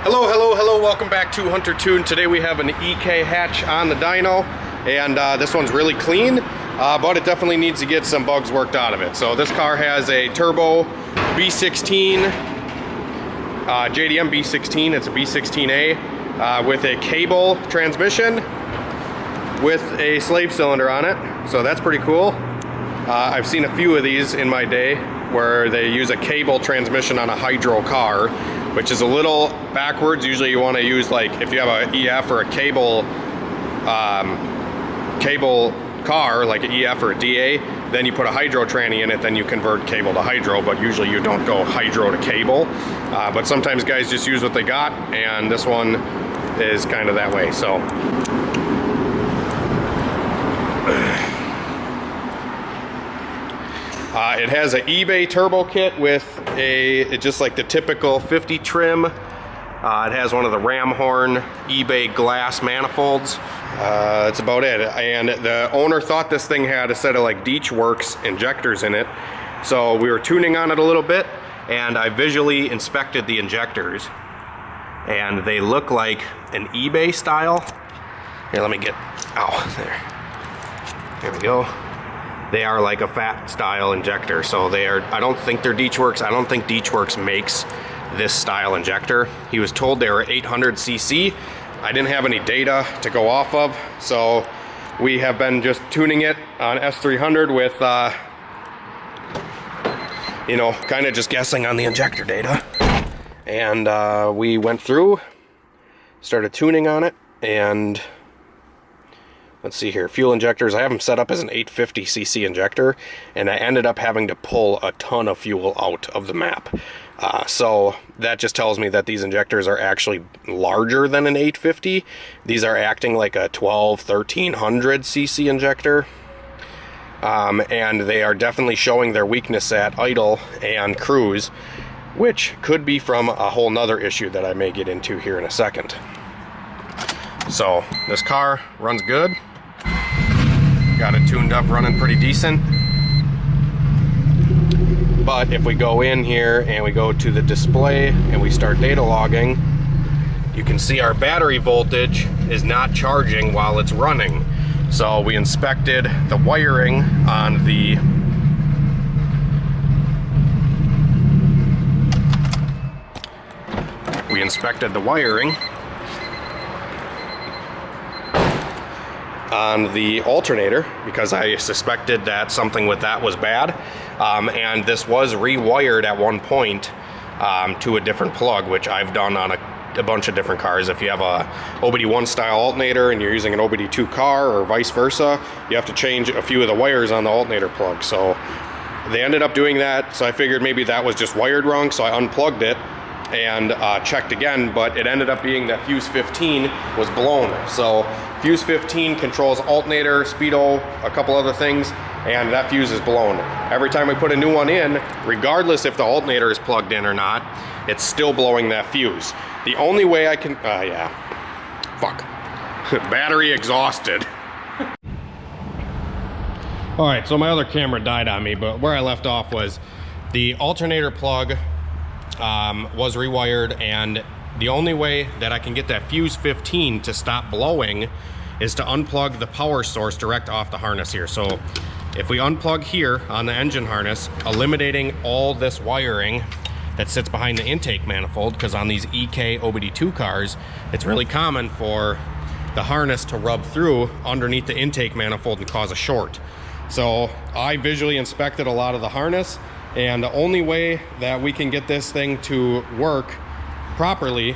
Hello, welcome back to Hunter Tune. Today we have an EK hatch on the dyno, and this one's really clean, but it definitely needs to get some bugs worked out of it. So this car has a turbo B16, JDM B16, it's a B16A, with a cable transmission with a slave cylinder on it, so that's pretty cool. I've seen a few of these in my day where they use a cable transmission on a hydro car, which is a little backwards. Usually you want to use, like, if you have an EF or a cable car, like an EF or a DA, then you put a hydro tranny in it, then you convert cable to hydro, but usually you don't go hydro to cable. But sometimes guys just use what they got, and this one is kind of that way. So it has an eBay turbo kit with just like the typical 50 trim. It has one of the ram horn eBay glass manifolds. That's about it. And the owner thought this thing had a set of like Deech Works injectors in it. So we were tuning on it a little bit, and I visually inspected the injectors, and they look like an eBay style. Here, let me get, there we go. They are like a fat style injector, so they are, I don't think they're Deech Works. I don't think Deech Works makes this style injector. He was told they were 800cc. I didn't have any data to go off of, so we have been just tuning it on S300 with, you know, kind of just guessing on the injector data. And we went through, started tuning on it, and let's see here, fuel injectors. I have them set up as an 850cc injector, and I ended up having to pull a ton of fuel out of the map. So that just tells me that these injectors are actually larger than an 850. These are acting like a 1300cc injector. And they are definitely showing their weakness at idle and cruise, which could be from a whole nother issue that I may get into here in a second. So this car runs good. Got it tuned up, running pretty decent. But if we go in here and we go to the display and we start data logging, you can see our battery voltage is not charging while it's running. So we inspected the wiring on the on the alternator, because I suspected that something with that was bad, and this was rewired at one point to a different plug, which I've done on a bunch of different cars. If you have a OBD1 style alternator and you're using an OBD2 car or vice versa, you have to change a few of the wires on the alternator plug. So they ended up doing that, so I figured maybe that was just wired wrong, so I unplugged it and checked again, but it ended up being that fuse 15 was blown. So fuse 15 controls alternator, speedo, a couple other things, and that fuse is blown. Every time we put a new one in, regardless if the alternator is plugged in or not, it's still blowing that fuse. The only way I can, battery exhausted. All right, so my other camera died on me, but where I left off was the alternator plug was rewired, and the only way that I can get that fuse 15 to stop blowing is to unplug the power source direct off the harness here. So if we unplug here on the engine harness, eliminating all this wiring that sits behind the intake manifold, because on these EK OBD2 cars, it's really common for the harness to rub through underneath the intake manifold and cause a short. So I visually inspected a lot of the harness, and the only way that we can get this thing to work properly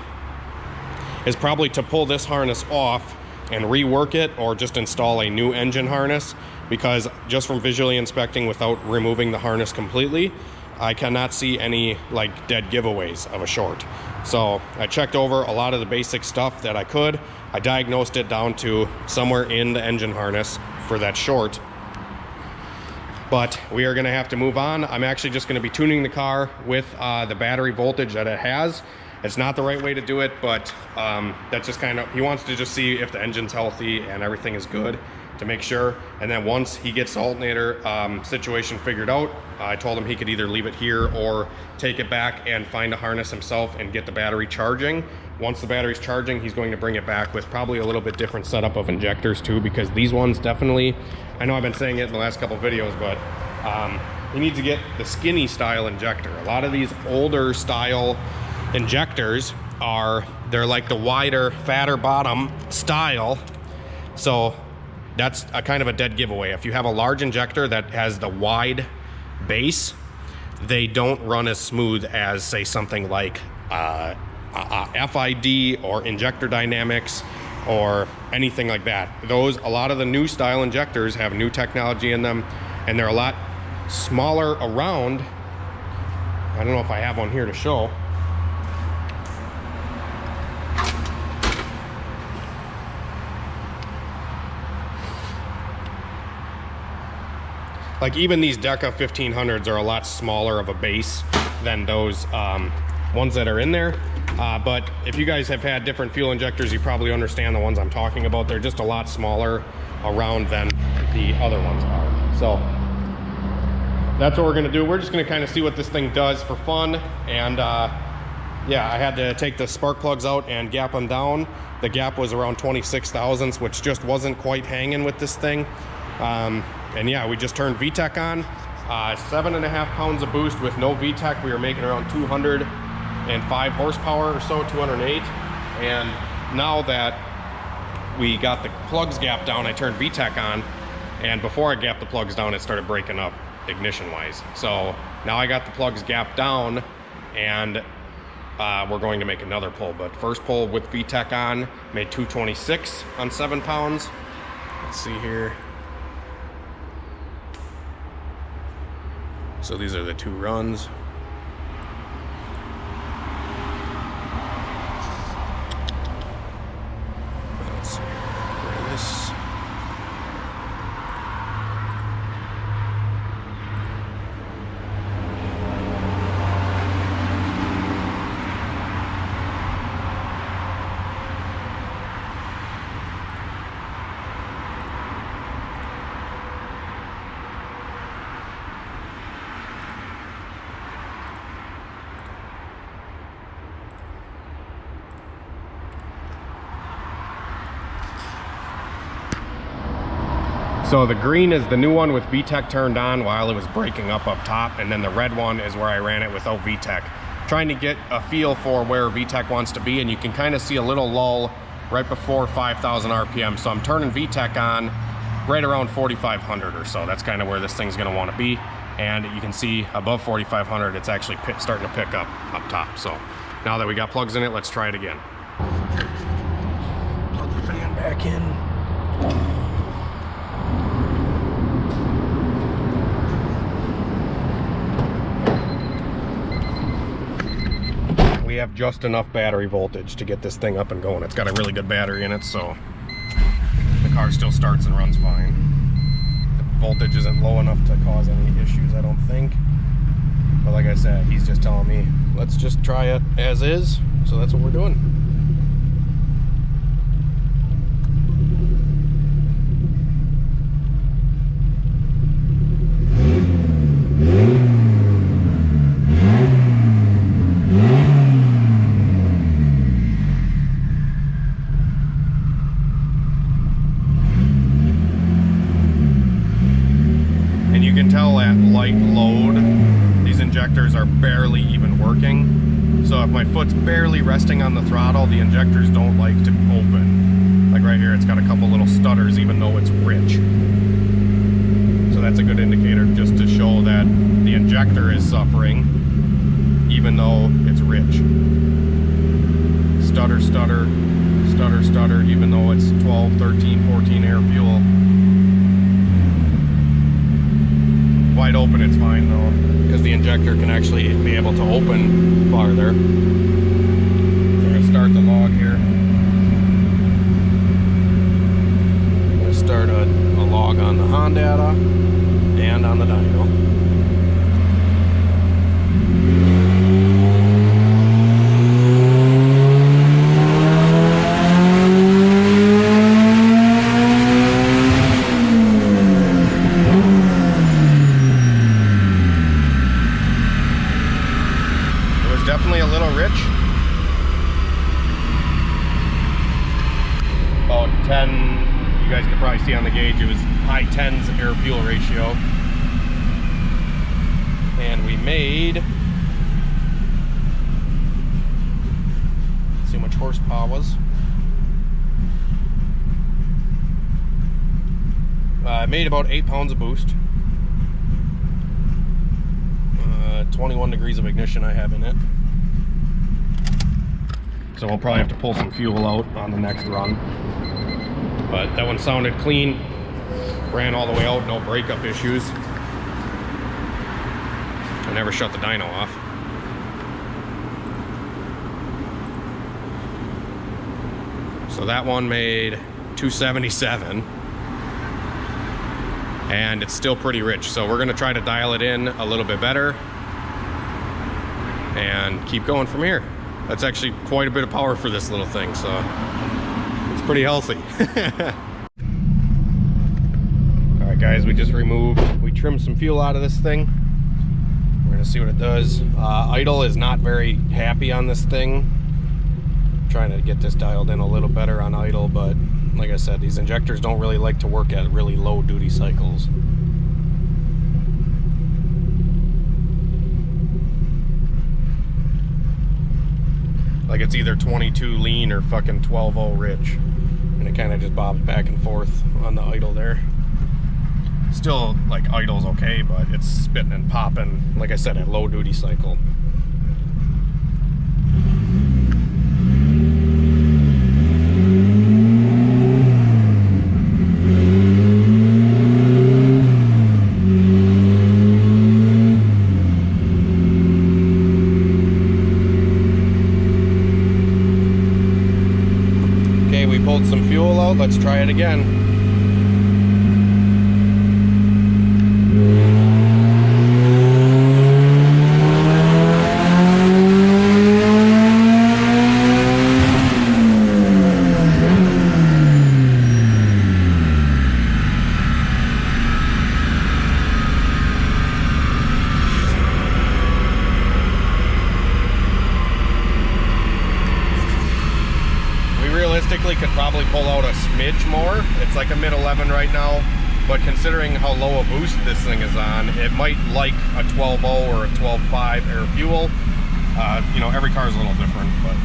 is probably to pull this harness off and rework it, or just install a new engine harness, because just from visually inspecting without removing the harness completely, I cannot see any like dead giveaways of a short. So I checked over a lot of the basic stuff that I could. I diagnosed it down to somewhere in the engine harness for that short. But we are going to have to move on. I'm actually just going to be tuning the car with the battery voltage that it has. It's not the right way to do it, but that's just kind of, he wants to just see if the engine's healthy and everything is good. to make sure. And then once he gets the alternator situation figured out, I told him he could either leave it here or take it back and find a harness himself and get the battery charging. Once the battery's charging, he's going to bring it back with probably a little bit different setup of injectors too, because these ones definitely, I know I've been saying it in the last couple of videos, but he needs to get the skinny style injector. A lot of these older style injectors they're like the wider, fatter bottom style. So that's a kind of a dead giveaway. If you have a large injector that has the wide base, they don't run as smooth as, say, something like FID or Injector Dynamics or anything like that. A lot of the new style injectors have new technology in them, and they're a lot smaller around. I don't know if I have one here to show. Like even these Deca 1500s are a lot smaller of a base than those ones that are in there. But if you guys have had different fuel injectors, you probably understand the ones I'm talking about. They're just a lot smaller around than the other ones are. So that's what we're gonna do. We're just gonna kind of see what this thing does for fun. And yeah, I had to take the spark plugs out and gap them down. The gap was around 26 thousandths, which just wasn't quite hanging with this thing. And yeah, we just turned VTEC on. 7.5 pounds of boost with no VTEC. We were making around 205 horsepower or so, 208. And now that we got the plugs gapped down, I turned VTEC on. And before I gapped the plugs down, it started breaking up ignition-wise. So now I got the plugs gapped down, and we're going to make another pull. But first pull with VTEC on, made 226 on 7 pounds. Let's see here. So these are the two runs. Let's see here. This. So the green is the new one with VTEC turned on while it was breaking up top, and then the red one is where I ran it without VTEC. Trying to get a feel for where VTEC wants to be, and you can kind of see a little lull right before 5,000 RPM. So I'm turning VTEC on right around 4,500 or so. That's kind of where this thing's gonna wanna be. And you can see above 4,500, it's actually starting to pick up top. So now that we got plugs in it, let's try it again. Plug the fan back in. We have just enough battery voltage to get this thing up and going. It's got a really good battery in it, so the car still starts and runs fine. The voltage isn't low enough to cause any issues, I don't think. But like I said, he's just telling me, let's just try it as is. So that's what we're doing. Tell at light load, these injectors are barely even working. So if my foot's barely resting on the throttle, the injectors don't like to open. Like right here, it's got a couple little stutters even though it's rich. So that's a good indicator just to show that the injector is suffering even though it's rich. Stutter, stutter, stutter, stutter, even though it's 12, 13, 14 air fuel. Wide open, it's fine though, because the injector can actually be able to open farther. We're going to start the log here. I'm going to start a log on the Honda and on the dyno. 10, you guys could probably see on the gauge, it was high 10s air fuel ratio. And we made, let's see how much horsepower was. I made about 8 pounds of boost. 21 degrees of ignition I have in it. So we'll probably have to pull some fuel out on the next run. But that one sounded clean. Ran all the way out, no breakup issues. I never shut the dyno off. So that one made 277. And it's still pretty rich. So we're gonna try to dial it in a little bit better and keep going from here. That's actually quite a bit of power for this little thing, so it's pretty healthy. All right, guys, we trimmed some fuel out of this thing. We're gonna see what it does. Idle is not very happy on this thing. I'm trying to get this dialed in a little better on idle, but like I said, these injectors don't really like to work at really low duty cycles. Like it's either 22 lean or fucking 12.0 rich. And it kind of just bobs back and forth on the idle there. Still, like, idle's okay, but it's spitting and popping, like I said, at low duty cycle. Pulled some fuel out. Let's try it again. Could probably pull out a smidge more. It's like a mid 11 right now, but considering how low a boost this thing is on, it might like a 12.0 or a 12.5 air fuel. You know, every car is a little different, but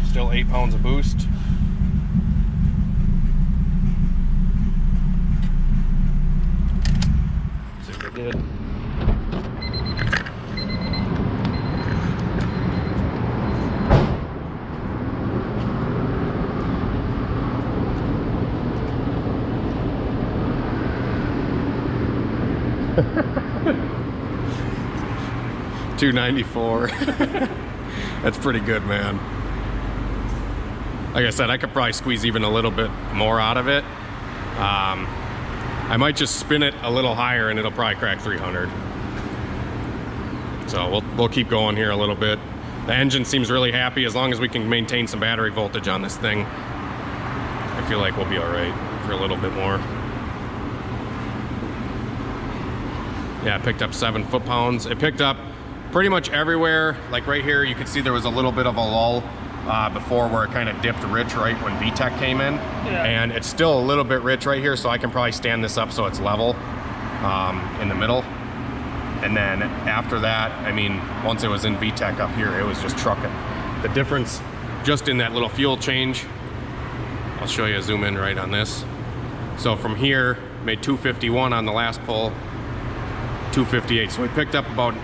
still 8 pounds of boost. Let's see what it did. $294. That's pretty good, man. Like I said, I could probably squeeze even a little bit more out of it. I might just spin it a little higher and it'll probably crack 300. So we'll keep going here a little bit. The engine seems really happy. As long as we can maintain some battery voltage on this thing, I feel like we'll be all right for a little bit more. Yeah, I picked up 7 foot-pounds. It picked up pretty much everywhere. Like right here, you could see there was a little bit of a lull before where it kind of dipped rich right when VTEC came in. Yeah. And it's still a little bit rich right here, so I can probably stand this up so it's level in the middle. And then after that, I mean, once it was in VTEC up here, it was just trucking. The difference just in that little fuel change, I'll show you a zoom in right on this. So from here, made 251 on the last pull, 258. So we picked up about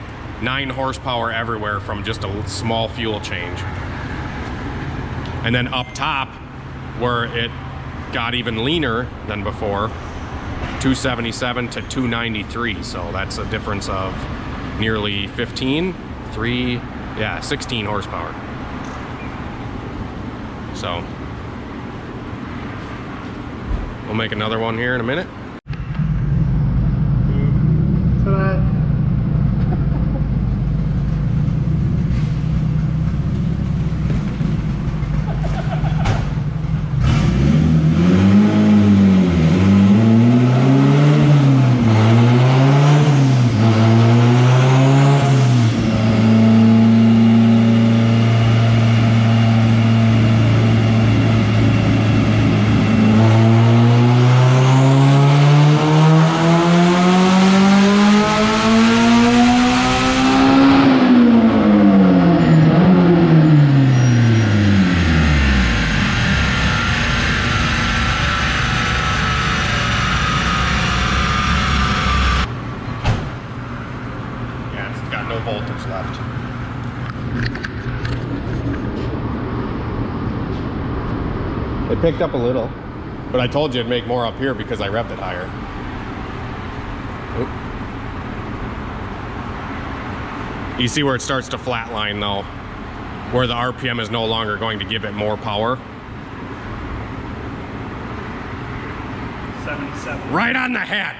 9 horsepower everywhere from just a small fuel change. And then up top, where it got even leaner than before, 277 to 293. So that's a difference of nearly 16 horsepower. So we'll make another one here in a minute. left. It picked up a little, but I told you it'd make more up here because I revved it higher. Oop. You see where it starts to flatline though, where the RPM is no longer going to give it more power. 77. Right on the head.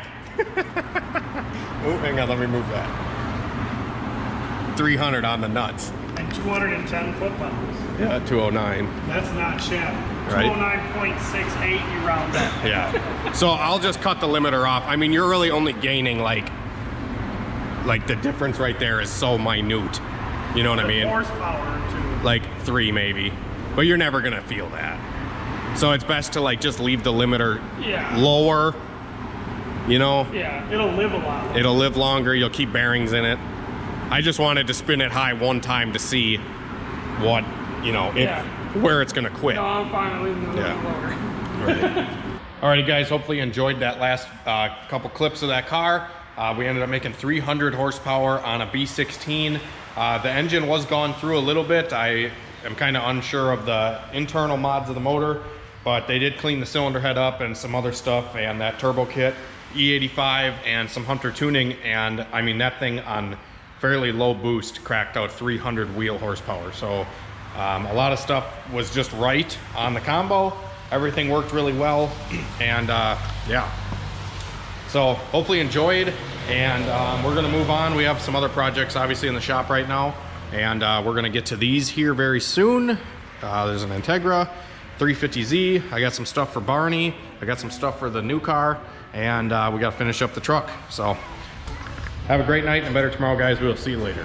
Oh, hang on, let me move that. 300 on the nuts. And 210 foot-pounds. Yeah, 209. That's not shabby. Right. 209.68, you round that. Yeah. So I'll just cut the limiter off. I mean, you're really only gaining like the difference right there is so minute. You know what I mean? Horsepower too. Like 3 maybe, but you're never gonna feel that. So it's best to like just leave the limiter lower. You know? Yeah, it'll live a lot longer. It'll live longer. You'll keep bearings in it. I just wanted to spin it high one time to see what, you know, where it's gonna quit. No, I'm fine leaving it a little lower. Right. Alrighty guys, hopefully you enjoyed that last couple clips of that car. We ended up making 300 horsepower on a B16. The engine was gone through a little bit. I am kind of unsure of the internal mods of the motor, but they did clean the cylinder head up and some other stuff and that turbo kit, E85 and some Hunter tuning, and I mean that thing on fairly low boost cracked out 300 wheel horsepower. So a lot of stuff was just right on the combo. Everything worked really well, and yeah. So hopefully you enjoyed, and we're gonna move on. We have some other projects obviously in the shop right now, and we're gonna get to these here very soon. There's an Integra 350Z. I got some stuff for Barney. I got some stuff for the new car, and we gotta finish up the truck. So have a great night and better tomorrow, guys. We'll see you later.